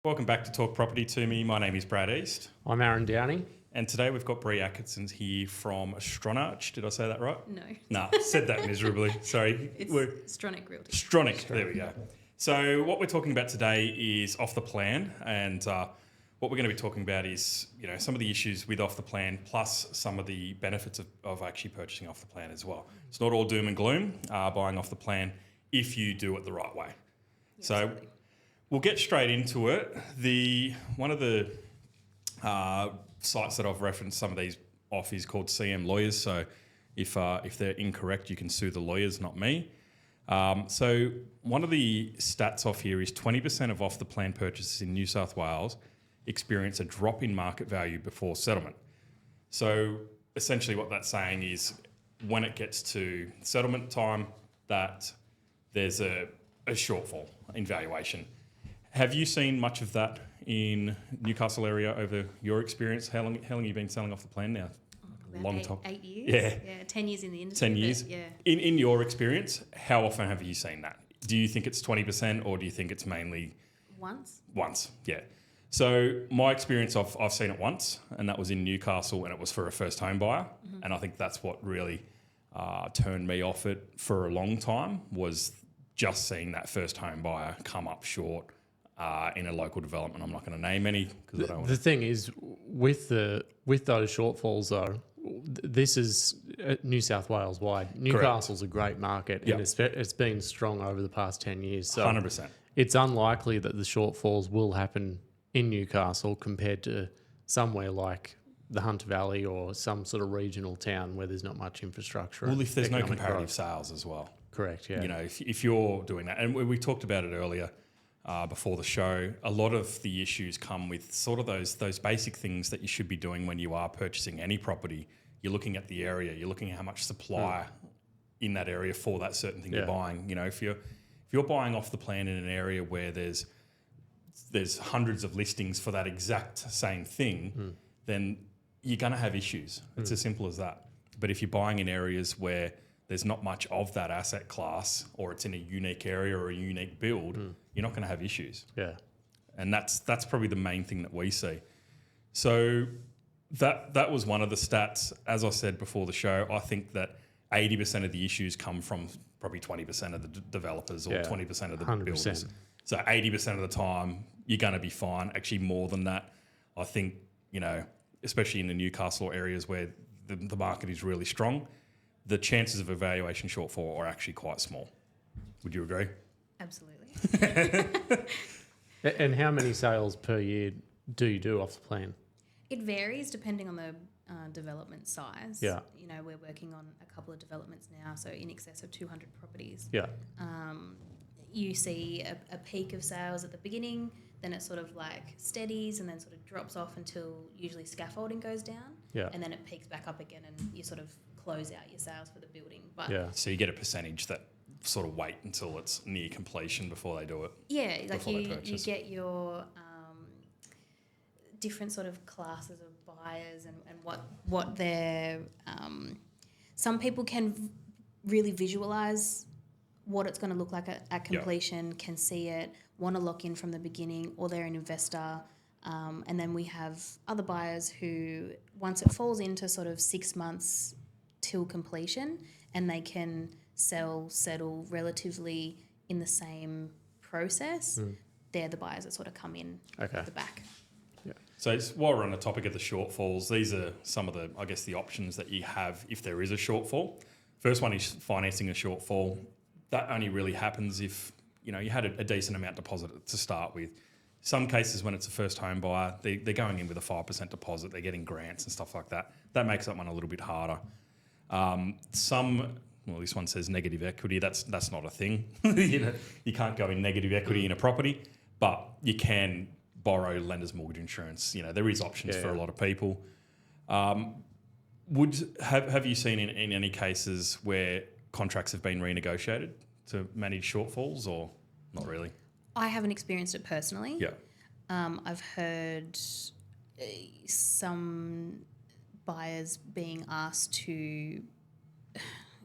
Welcome back to Talk Property to Me. My name is Brad East. I'm Aaron Downey. And today we've got Bri Ainson here from Stronic. Did I say that right? No. No, said that miserably. Sorry. It's Stronic Real Estate. Stronic, there we go. So what we're talking about today is off the plan, and what we're going to be talking about is, some of the issues with off the plan, plus some of the benefits of actually purchasing off the plan as well. It's not all doom and gloom buying off the plan if you do it the right way. Yeah, so absolutely. We'll get straight into it. One of the sites that I've referenced some of these off is called CM Lawyers. So if they're incorrect, you can sue the lawyers, not me. So one of the stats off here is 20% of off the plan purchases in New South Wales experience a drop in market value before settlement. So essentially what that's saying is when it gets to settlement time, that there's a shortfall in valuation. Have you seen much of that in Newcastle area over your experience? How long have you been selling off the plan now? About 8 years. Yeah. 10 years in the industry. 10 years? Yeah. In your experience, how often have you seen that? Do you think it's 20% or do you think it's mainly... Once, yeah. So my experience, I've seen it once, and that was in Newcastle, and it was for a first home buyer. Mm-hmm. And I think that's what really turned me off it for a long time, was just seeing that first home buyer come up short in a local development. I'm not going to name any because I don't want The thing is, with those shortfalls though, this is New South Wales wide. Newcastle's a great market, and it's been strong over the past 10 years. So 100%. It's unlikely that the shortfalls will happen in Newcastle compared to somewhere like the Hunter Valley or some sort of regional town where there's not much infrastructure. Well, if there's no economic comparative growth. sales as well. Correct, yeah. If you're doing that, and we talked about it earlier before the show, a lot of the issues come with sort of those basic things that you should be doing when you are purchasing any property. You're looking at the area, you're looking at how much supply in that area for that certain thing you're buying. If you're buying off the plan in an area where there's hundreds of listings for that exact same thing, then you're going to have issues. It's as simple as that. But if you're buying in areas where there's not much of that asset class, or it's in a unique area or a unique build, you're not going to have issues. Yeah. And that's probably the main thing that we see. So that was one of the stats. As I said before the show, I think that 80% of the issues come from probably 20% of the developers or 20% of the 100%. builders. So 80% of the time, you're going to be fine. Actually, more than that, I think, especially in the Newcastle areas where the market is really strong, the chances of a valuation shortfall are actually quite small. Would you agree? Absolutely. And how many sales per year do you do off the plan? It varies depending on the development size. Yeah. We're working on a couple of developments now, so in excess of 200 properties. Yeah. You see a peak of sales at the beginning, then it sort of like steadies and then sort of drops off until usually scaffolding goes down. Yeah. And then it peaks back up again and you sort of close out your sales for the building. But So you get a percentage that sort of wait until it's near completion before they do it. yeah, like you purchase. get your different sort of classes of buyers and what they're... some people can really visualise what it's going to look like at completion, can see it, want to lock in from the beginning, or they're an investor. And then we have other buyers who, once it falls into sort of 6 months till completion, and they can settle relatively in the same process, they're the buyers that sort of come in at the back. Yeah. So while we're on the topic of the shortfalls, these are some of the, I guess, the options that you have if there is a shortfall. First one is financing a shortfall. That only really happens if, you had a decent amount deposit to start with. Some cases when it's a first home buyer, they're going in with a 5% deposit, they're getting grants and stuff like that. That makes that one a little bit harder. This one says negative equity. That's not a thing. You can't go in negative equity in a property, but you can borrow lender's mortgage insurance. There is options for a lot of people. Have you seen in any cases where contracts have been renegotiated to manage shortfalls, or not really? I haven't experienced it personally. Yeah. I've heard some buyers being asked to,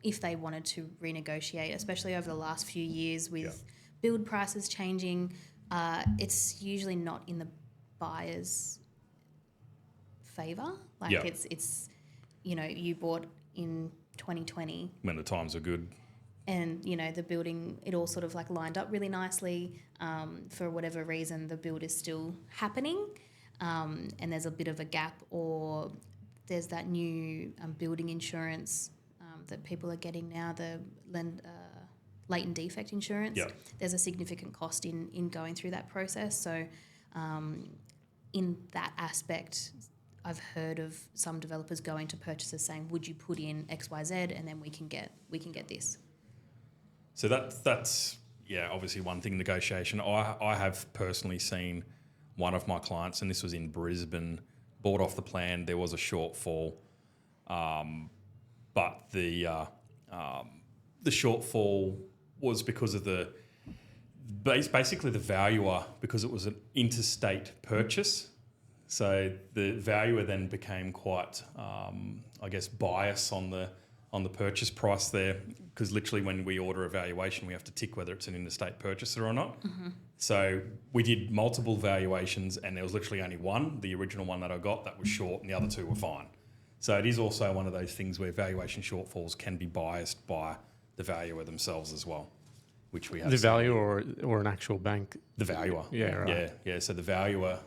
if they wanted to renegotiate, especially over the last few years with build prices changing, it's usually not in the buyer's favour. Like it's you bought in 2020 when the times are good, and the building, it all sort of like lined up really nicely. For whatever reason, the build is still happening, and there's a bit of a gap, or there's that new building insurance that people are getting now, the latent defect insurance. Yep. There's a significant cost in going through that process. So in that aspect, I've heard of some developers going to purchasers saying, would you put in XYZ and then we can get this. So that's obviously one thing, negotiation. I have personally seen one of my clients, and this was in Brisbane, bought off the plan. There was a shortfall, but the shortfall was because of basically the valuer, because it was an interstate purchase. So the valuer then became quite, biased on the purchase price there, because literally when we order a valuation, we have to tick whether it's an interstate purchaser or not. Mm-hmm. So we did multiple valuations, and there was literally only one, the original one that I got, that was short, and the other two were fine. So it is also one of those things where valuation shortfalls can be biased by the valuer themselves as well, which we have. The valuer or an actual bank? The valuer. Yeah, right. Yeah. So the valuer,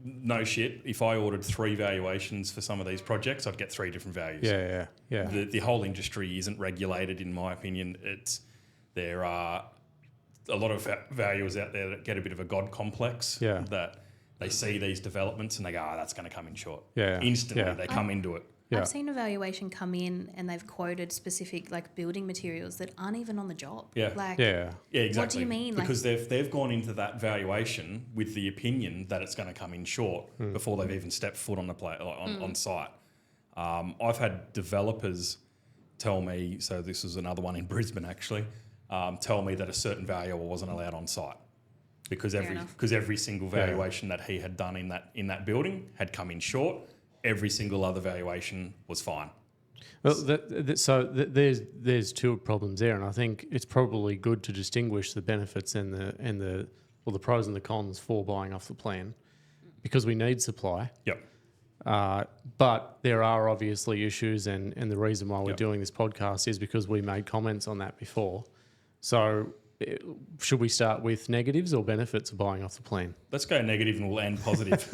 no shit, if I ordered 3 valuations for some of these projects, I'd get 3 different values. Yeah. The whole industry isn't regulated, in my opinion. There are a lot of valuers out there that get a bit of a God complex. Yeah. That they see these developments and they go, that's going to come in short. Yeah. Instantly, they come into it. Yeah. I've seen a valuation come in and they've quoted specific building materials that aren't even on the job. Yeah. Yeah, exactly. What do you mean? Because they've gone into that valuation with the opinion that it's going to come in short before they've even stepped foot on the on site. I've had developers tell me, so this was another one in Brisbane actually, tell me that a certain valuer wasn't allowed on site because every single valuation that he had done in that building had come in short. Every single other valuation was fine. Well, there's 2 problems there, and I think it's probably good to distinguish the benefits and the pros and the cons for buying off the plan, because we need supply. Yep. But there are obviously issues, and the reason why we're doing this podcast is because we made comments on that before. So should we start with negatives or benefits of buying off the plan? Let's go negative and we'll end positive.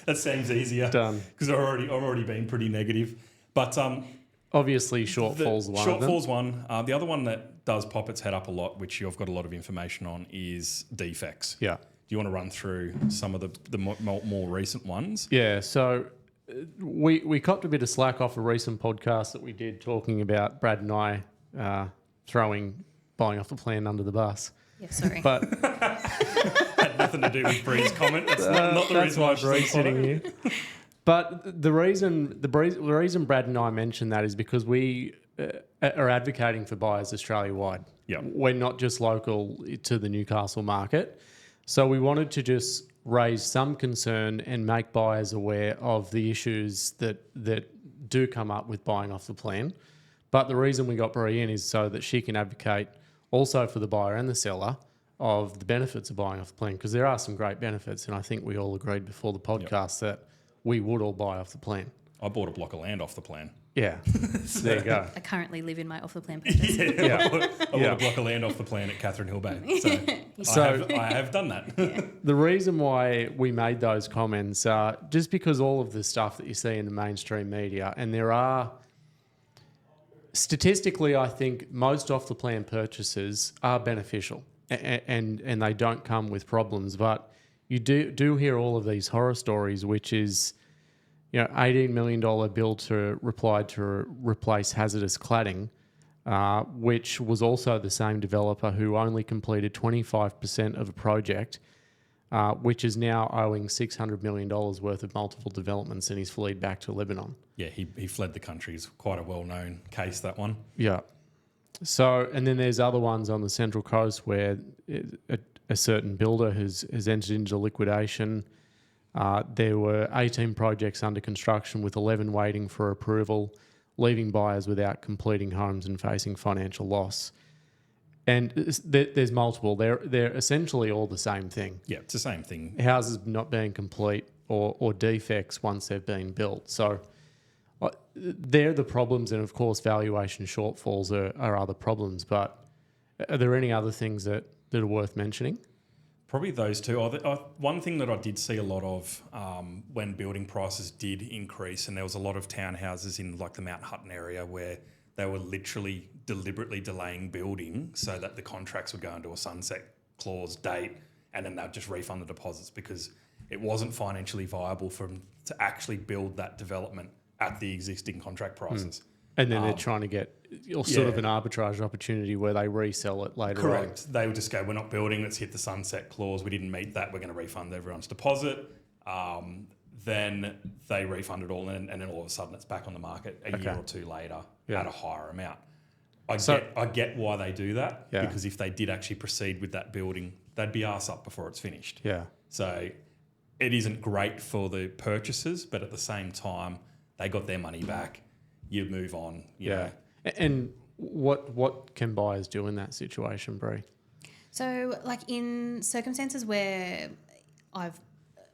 That seems easier. Done. Because I've already been pretty negative. But obviously shortfalls one. Shortfalls one. The other one that does pop its head up a lot, which you've got a lot of information on, is defects. Yeah. Do you want to run through some of the more recent ones? Yeah. So we copped a bit of slack off a recent podcast that we did talking about Brad and I throwing buying off the plan under the bus. Yeah, sorry. But had nothing to do with Bri's comment. That's not the reason why Bri's sitting here. But the reason Brad and I mentioned that is because we are advocating for buyers Australia-wide. Yeah. We're not just local to the Newcastle market. So we wanted to just raise some concern and make buyers aware of the issues that do come up with buying off the plan. But the reason we got Bri in is so that she can advocate also for the buyer and the seller of the benefits of buying off the plan, because there are some great benefits, and I think we all agreed before the podcast that we would all buy off the plan. I bought a block of land off the plan. Yeah, there you go. I currently live in my off-the-plan purchase. I bought a block of land off the plan at Catherine Hill Bay. So, I have done that. Yeah. The reason why we made those comments, just because all of the stuff that you see in the mainstream media, and there are... Statistically, I think most off-the-plan purchases are beneficial and they don't come with problems. But you do hear all of these horror stories, which is, $18 million bill to replace hazardous cladding, which was also the same developer who only completed 25% of a project, which is now owing $600 million worth of multiple developments, and he's fled back to Lebanon. Yeah, he fled the country. It's quite a well-known case, that one. Yeah. So, and then there's other ones on the Central Coast where a certain builder has entered into liquidation. There were 18 projects under construction with 11 waiting for approval, leaving buyers without completing homes and facing financial loss. And there's multiple. They're essentially all the same thing. Yeah, it's the same thing. Houses not being complete or defects once they've been built. So they're the problems, and of course valuation shortfalls are other problems. But are there any other things that are worth mentioning? Probably those two. One thing that I did see a lot of when building prices did increase, and there was a lot of townhouses in like the Mount Hutton area where they were literally deliberately delaying building so that the contracts would go into a sunset clause date, and then they'd just refund the deposits because it wasn't financially viable for them to actually build that development at the existing contract prices. And then they're trying to get sort of an arbitrage opportunity where they resell it later on. Correct. They would just go, we're not building, let's hit the sunset clause. We didn't meet that, we're going to refund everyone's deposit. Then they refund it all, and then all of a sudden it's back on the market a year or two later at a higher amount. I get why they do that, because if they did actually proceed with that building, they'd be arse up before it's finished. Yeah. So it isn't great for the purchasers, but at the same time, they got their money back. You move on. You know. And what can buyers do in that situation, Bri? So, like in circumstances where I've,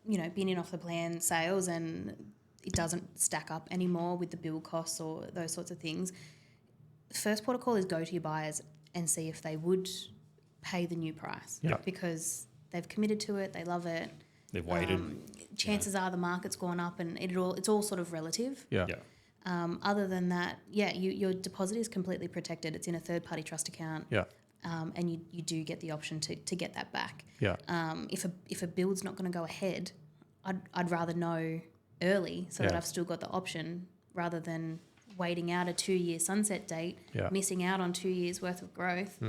been in off the plan sales and it doesn't stack up anymore with the build costs or those sorts of things, first port of call is go to your buyers and see if they would pay the new price because they've committed to it, they love it. They've waited. Chances are the market's gone up, and it's all sort of relative. Yeah. Other than that, your deposit is completely protected. It's in a third-party trust account. Yeah. And you do get the option to get that back. Yeah. If a build's not going to go ahead, I'd rather know early so that I've still got the option rather than waiting out a 2-year sunset date, missing out on 2 years worth of growth.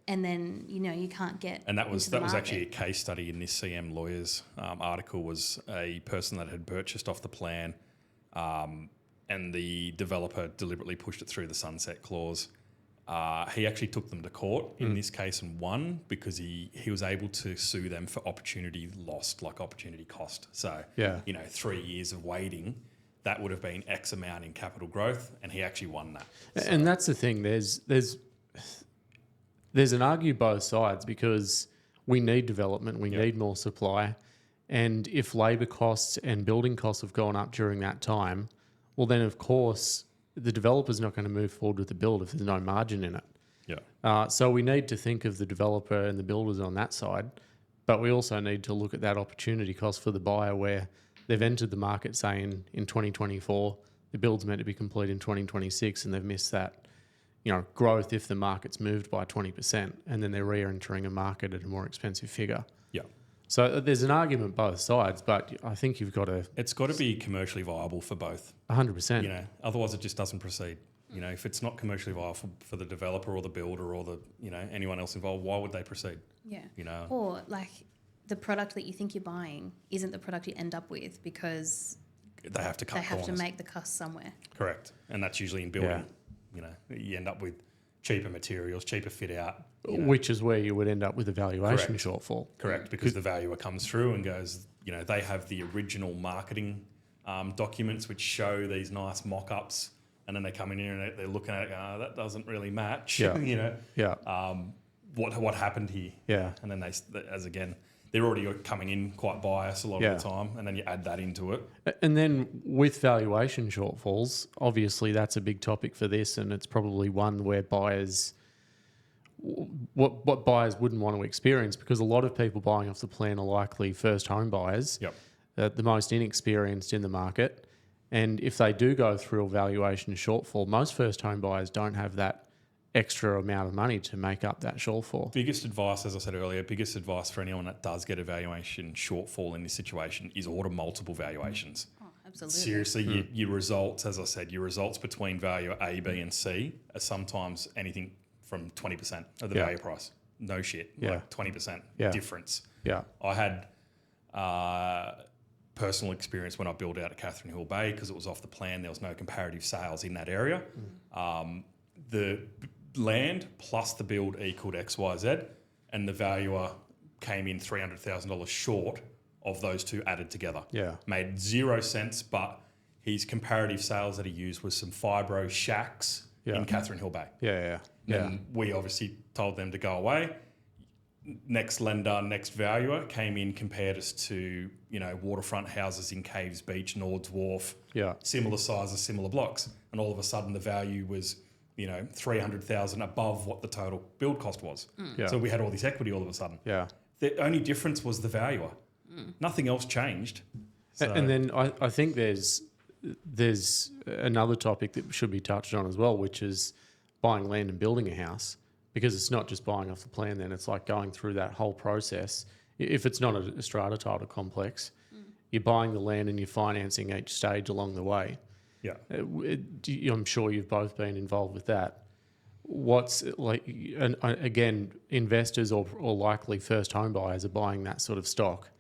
And then you can't get. And that was actually a case study in this CM Lawyers article. Was a person that had purchased off the plan, and the developer deliberately pushed it through the sunset clause. He actually took them to court in this case and won because he was able to sue them for opportunity lost, like opportunity cost. So 3 years of waiting, that would have been X amount in capital growth, and he actually won that. So. And that's the thing. There's an argue both sides because we need development, we need more supply, and if labour costs and building costs have gone up during that time, well then of course the developer's not going to move forward with the build if there's no margin in it. Yeah. So we need to think of the developer and the builders on that side, but we also need to look at that opportunity cost for the buyer where they've entered the market saying in 2024 the build's meant to be complete in 2026 and they've missed that growth if the market's moved by 20%, and then they're re-entering a market at a more expensive figure. Yeah. So there's an argument both sides, but I think you've got to... It's got to be commercially viable for both. 100%. Otherwise it just doesn't proceed. If it's not commercially viable for the developer or the builder or the, anyone else involved, why would they proceed? Yeah. Or like the product that you think you're buying isn't the product you end up with because they have to cut corners. They have to make the cost somewhere. Correct. And that's usually in building. You end up with cheaper materials, cheaper fit out. Which is where you would end up with a valuation shortfall. Correct, because the valuer comes through and goes, they have the original marketing documents which show these nice mock-ups, and then they come in here and they're looking at it going, that doesn't really match. What happened here? Yeah. And then they're already coming in quite biased a lot of the time, and then you add that into it. And then with valuation shortfalls, obviously that's a big topic for this, and it's probably one where buyers, what buyers wouldn't want to experience, because a lot of people buying off the plan are likely first home buyers, the most inexperienced in the market. And if they do go through a valuation shortfall, most first home buyers don't have that extra amount of money to make up that shortfall. Biggest advice, as I said earlier, for anyone that does get a valuation shortfall in this situation is order multiple valuations. Oh, absolutely. Seriously, your results, as I said, your results between value A, B and C are sometimes anything from 20% of the value price. No shit, like 20% difference. Yeah. I had personal experience when I built out at Catherine Hill Bay because it was off the plan. There was no comparative sales in that area. The land plus the build equaled XYZ, and the valuer came in $300,000 short of those two added together. Yeah. Made 0 sense, but his comparative sales that he used was some fibro shacks in Catherine Hill Bay. Yeah. And we obviously told them to go away. Next lender, next valuer came in, compared us to, waterfront houses in Caves Beach, Nord's Wharf, similar sizes, similar blocks. And all of a sudden the value was, 300,000 above what the total build cost was. So we had all this equity all of a sudden. The only difference was the valuer. Nothing else changed. So. And then I think there's another topic that should be touched on as well, which is buying land and building a house, because it's not just buying off the plan. Then it's like going through that whole process. If it's not a strata title complex, you're buying the land and you're financing each stage along the way. Yeah, I'm sure you've both been involved with that. What's like, and again, investors or likely first home buyers are buying that sort of stock,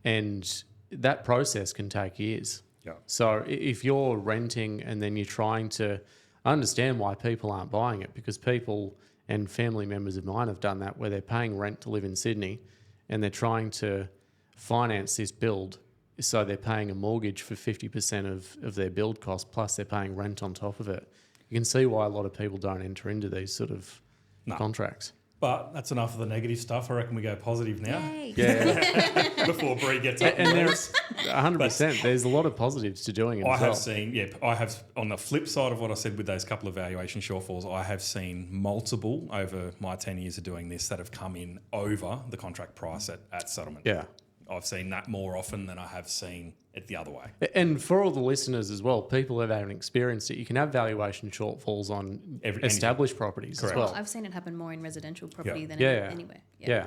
and that process can take years. Yeah. So if you're renting and then you're trying to, I understand why people aren't buying it, because people and family members of mine have done that, where they're paying rent to live in Sydney and they're trying to finance this build. So they're paying a mortgage for 50% of their build cost, plus they're paying rent on top of it. You can see why a lot of people don't enter into these sort of contracts. But that's enough of the negative stuff. I reckon we go positive now. Yay. Yeah. Before Bri gets up. And there's 100%. There's a lot of positives to doing it. I have seen, I have, on the flip side of what I said with those couple of valuation shortfalls, I have seen multiple over my 10 years of doing this that have come in over the contract price at settlement. Yeah. I've seen that more often than I have seen it the other way. And for all the listeners as well, people that haven't experienced it, you can have valuation shortfalls on established properties as well. I've seen it happen more in residential property than anywhere. Yeah.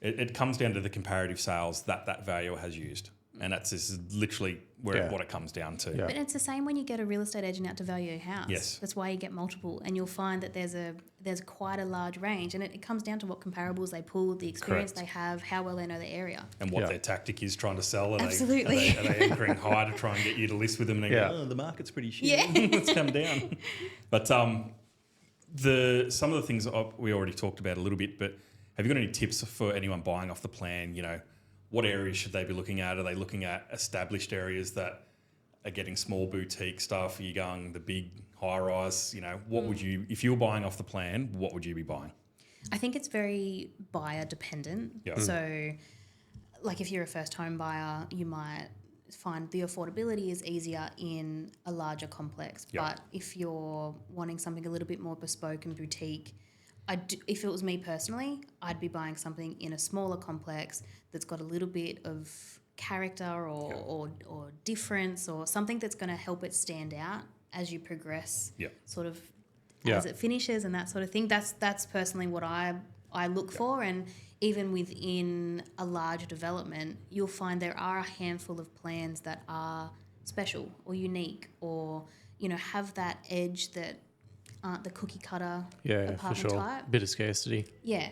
It comes down to the comparative sales that valuer has used. And that's this is literally what it comes down to. Yeah. But it's the same when you get a real estate agent out to value a house. Yes. That's why you get multiple, and you'll find that there's quite a large range, and it comes down to what comparables they pull, the experience they have, how well they know the area. And what their tactic is trying to sell. Absolutely. Are they anchoring high to try and get you to list with them and go, the market's pretty shit. Yeah. Let's come down. But some of the things we already talked about a little bit, but have you got any tips for anyone buying off the plan? What areas should they be looking at? Are they looking at established areas that are getting small boutique stuff? Are you going the big high rise? What would you, if you were buying off the plan, what would you be buying? I think it's very buyer dependent. Yeah. So, like if you're a first home buyer, you might find the affordability is easier in a larger complex. Yeah. But if you're wanting something a little bit more bespoke and boutique, if it was me personally, I'd be buying something in a smaller complex that's got a little bit of character or difference, or something that's going to help it stand out as you progress, sort of as it finishes and that sort of thing. That's personally what I look for. And even within a large development, you'll find there are a handful of plans that are special or unique, or have that edge that aren't the cookie cutter apartment for sure. type. Bit of scarcity. Yeah.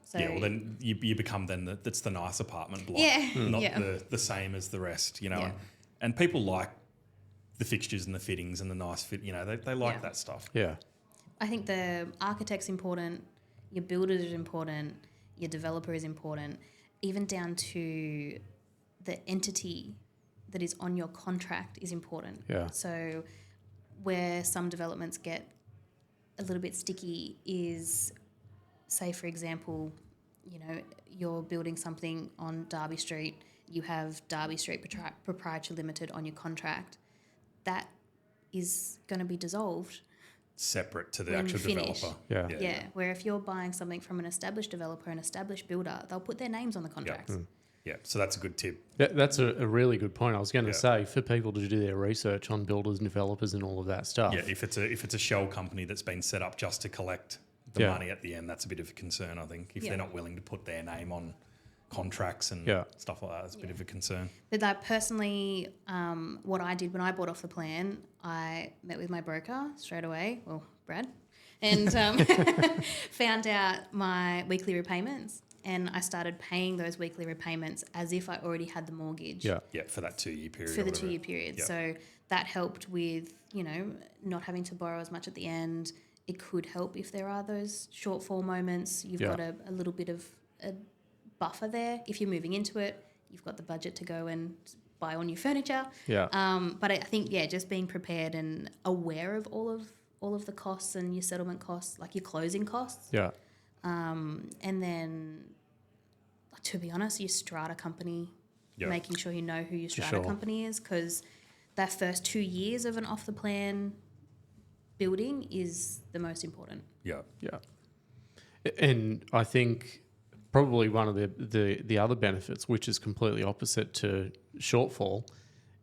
So well then you become that's the nice apartment block, not the same as the rest, and people like the fixtures and the fittings and the nice fit, they like that stuff. Yeah. I think the architect's important, your builder is important, your developer is important, even down to the entity that is on your contract is important. Yeah. So where some developments get a little bit sticky is, say for example, you're building something on Derby Street, you have Derby Street Proprietary Limited on your contract. That is going to be dissolved separate to the when actual you finish. developer. Yeah. Where if you're buying something from an established developer, an established builder, they'll put their names on the contracts. Yeah, so that's a good tip. That's a really good point. I was going to say, for people to do their research on builders and developers and all of that stuff. Yeah, if it's a shell company that's been set up just to collect the money at the end, that's a bit of a concern, I think. If they're not willing to put their name on contracts and stuff like that, it's a bit of a concern. But that personally, what I did when I bought off the plan, I met with my broker straight away, well, Brad, and found out my weekly repayments. And I started paying those weekly repayments as if I already had the mortgage. Yeah, for that 2-year period. For the 2-year period. So that helped with, not having to borrow as much at the end. It could help if there are those shortfall moments. You've got a little bit of a buffer there. If you're moving into it, you've got the budget to go and buy all new furniture. Yeah. But I think, just being prepared and aware of all of all of the costs and your settlement costs, like your closing costs. Yeah. And then, to be honest, your strata company, making sure you know who your strata company is, because that first 2 years of an off-the-plan building is the most important. Yeah. Yeah. And I think probably one of the other benefits, which is completely opposite to shortfall,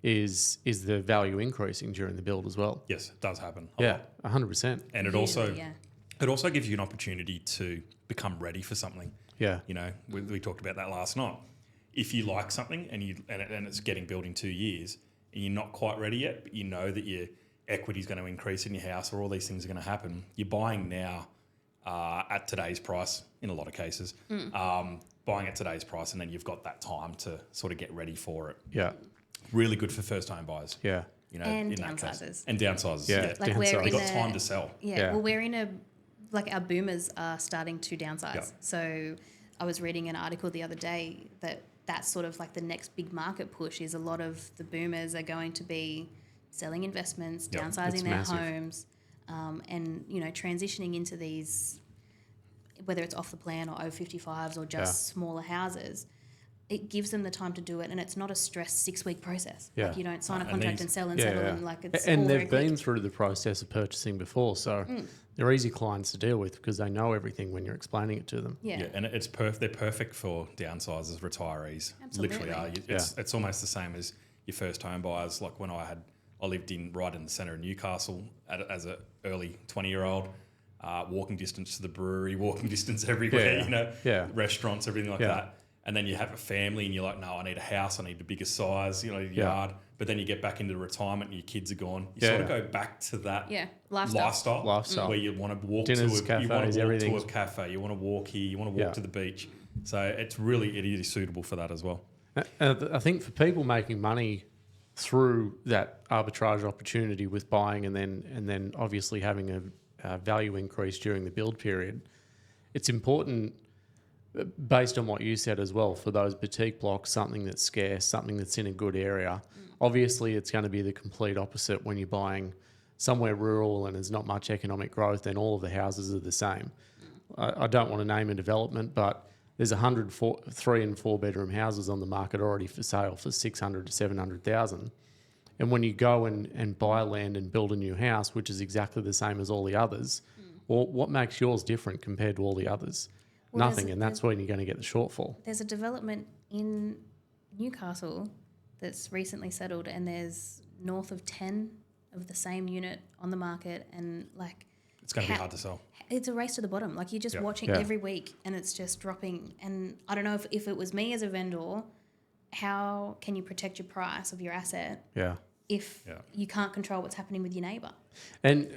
is the value increasing during the build as well. Yes, it does happen. Yeah, 100%. And it also gives you an opportunity to become ready for something. Yeah. You know, we talked about that last night. If you like something and it's getting built in 2 years and you're not quite ready yet, but you know that your equity is going to increase in your house or all these things are going to happen, you're buying now at today's price in a lot of cases. Buying at today's price, and then you've got that time to sort of get ready for it. Yeah. Really good for first home buyers. Yeah. You know, And in that downsizers. case. And downsizers. Yeah. Yeah. Like we're Downsizers. in You've got time to sell. Well, we're in our boomers are starting to downsize. Yeah. So I was reading an article the other day that that's sort of like the next big market push is a lot of the boomers are going to be selling investments, downsizing It's their massive. homes, and, you know, transitioning into these, whether it's off the plan or over 55s or just smaller houses. It gives them the time to do it, and it's not a stressed 6-week process. Yeah. Like you don't sign a And contract these- and sell and settle, and like it's all and very they've been quick. through the process of purchasing before, so they're easy clients to deal with because they know everything when you're explaining it to them. Yeah. And it's they're perfect for downsizers, retirees. Absolutely. Literally are. It's almost the same as your first home buyers. Like when I lived right in the centre of Newcastle as an early 20-year-old, walking distance to the brewery, walking distance everywhere, Yeah. you know, Yeah. restaurants, everything like that. And then you have a family and you're like, no, I need a house, I need a bigger size, you know, yard. But then you get back into retirement and your kids are gone. You sort of go back to that Lifestyle. where you want to walk Dinners, to you want cafes, to walk everything. to a cafe, you want to walk here, you want to walk to the beach. So it is suitable for that as well. I think for people making money through that arbitrage opportunity with buying and then obviously having a value increase during the build period, it's important, based on what you said as well, for those boutique blocks, something that's scarce, something that's in a good area. Obviously, it's going to be the complete opposite when you're buying somewhere rural and there's not much economic growth and all of the houses are the same. I don't want to name a development, but there's 100 3 and 4 bedroom houses on the market already for sale for 600 to 700,000. And when you go and buy land and build a new house, which is exactly the same as all the others, well, what makes yours different compared to all the others? Well, Nothing, and that's when you're going to get the shortfall. There's a development in Newcastle that's recently settled, and there's north of 10 of the same unit on the market, and like It's going to be hard to sell. it's a race to the bottom. Like you're just watching every week, and it's just dropping. And I don't know if it was me as a vendor, how can you protect your price of your asset Yeah. if you can't control what's happening with your neighbour? And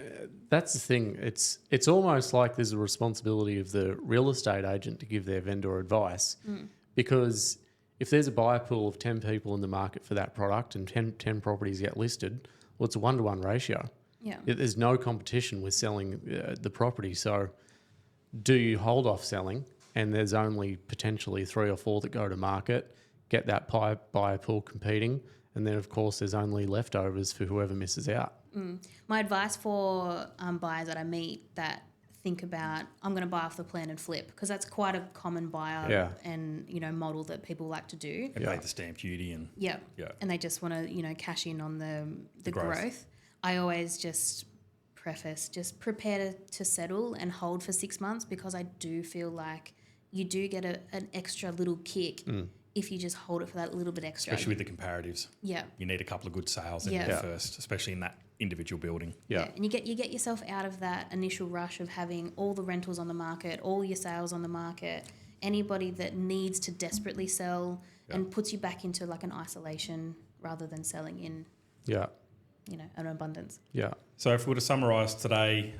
that's the thing. It's almost like there's a responsibility of the real estate agent to give their vendor advice, because if there's a buyer pool of 10 people in the market for that product and 10 properties get listed, well, it's a 1-to-1 ratio. Yeah. There's no competition with selling the property. So do you hold off selling and there's only potentially 3 or 4 that go to market, get that buyer pool competing, and then, of course, there's only leftovers for whoever misses out. My advice for buyers that I meet that think about, I'm going to buy off the plan and flip, because that's quite a common buyer and, you know, model that people like to do. And pay the stamp duty and And they just want to, you know, cash in on the growth. I always just preface, just prepare to settle and hold for 6 months, because I do feel like you do get an extra little kick if you just hold it for that little bit extra. especially with the comparatives. Yeah. You need a couple of good sales in there first, especially in that individual building. Yeah. And you get yourself out of that initial rush of having all the rentals on the market, all your sales on the market, anybody that needs to desperately sell, and puts you back into like an isolation rather than selling in, you know, an abundance. Yeah. So if we were to summarise today,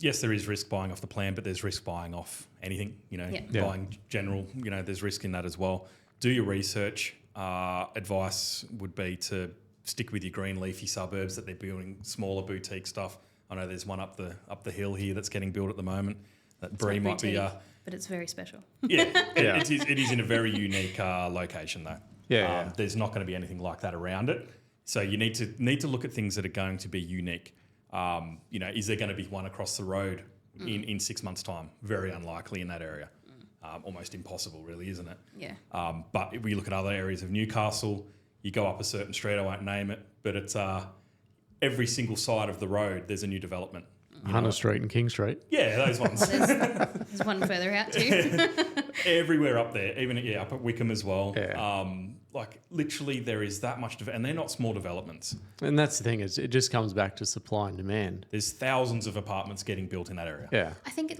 yes, there is risk buying off the plan, but there's risk buying off anything, you know, buying general, you know, there's risk in that as well. Do your research. Advice would be to stick with your green leafy suburbs that they're building, smaller boutique stuff. I know there's one up the hill here that's getting built at the moment. That Bri might be. But it's very special. It is in a very unique location though. There's There's not going to be anything like that around it. So you need to look at things that are going to be unique. Is there going to be one across the road in 6 months' time? Very unlikely in that area. Almost impossible, really, isn't it? Yeah. But if we look at other areas of Newcastle, you go up a certain street, I won't name it, but it's every single side of the road, there's a new development. Hunter Street and King Street. Yeah, those ones. There's one further out too. Everywhere up there, even up at Wickham as well. Yeah. Literally, there is that much, and they're not small developments. And that's the thing, is it just comes back to supply and demand. There's thousands of apartments getting built in that area. Yeah. I think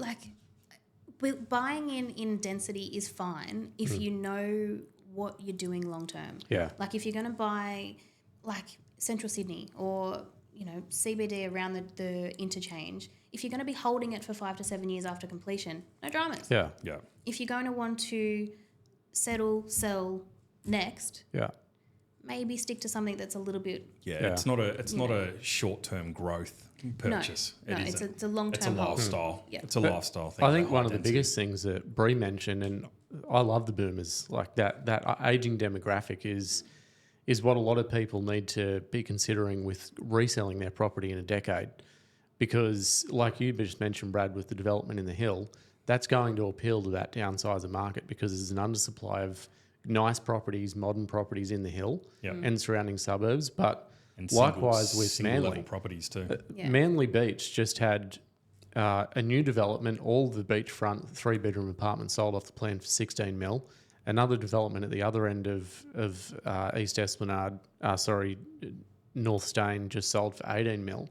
buying in density is fine if you know what you're doing long term. Yeah. Like if you're going to buy like Central Sydney or CBD around the interchange, if you're going to be holding it for 5 to 7 years after completion, no dramas. Yeah. Yeah. If you're going to want to sell next, Yeah. maybe stick to something that's a little bit. Yeah, Yeah. it's not a short-term growth purchase. No, it's a long-term It's a hold. lifestyle. Yeah. It's a lifestyle thing. I think that one high of the density. biggest things that Bri mentioned, and I love the boomers, like that aging demographic is what a lot of people need to be considering with reselling their property in a decade. Because like you just mentioned, Brad, with the development in the Hill, that's going to appeal to that downsizer market because there's an undersupply of nice properties, modern properties in the Hill and surrounding suburbs. But And likewise with single Manly. level properties too. Yeah. Manly Beach just had a new development, all the beachfront 3-bedroom apartments sold off the plan for 16 mil. Another development at the other end of East Esplanade, North Stain, just sold for 18 mil.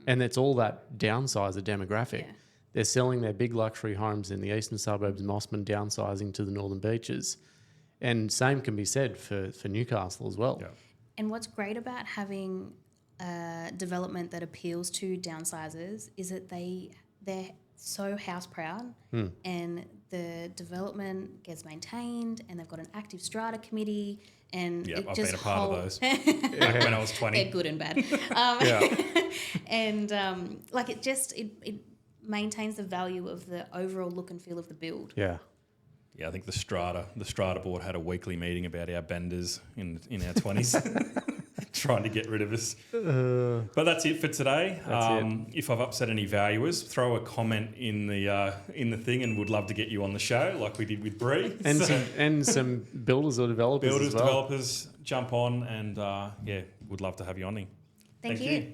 And it's all that downsizer demographic. Yeah. They're selling their big luxury homes in the eastern suburbs, Mossman, downsizing to the northern beaches. And same can be said for Newcastle as well. Yeah. And what's great about having a development that appeals to downsizers is that they're so house proud and the development gets maintained and they've got an active strata committee and Yeah, it I've just been a part of those. Back when I was 20. They're good and bad. And it maintains the value of the overall look and feel of the build. Yeah. Yeah, I think the Strata board had a weekly meeting about our benders in our 20s, trying to get rid of us. But that's it for today. If I've upset any valuers, throw a comment in the thing, and would love to get you on the show, like we did with Bri. And some builders or developers as well. Developers, jump on, and would love to have you on here. Thank you.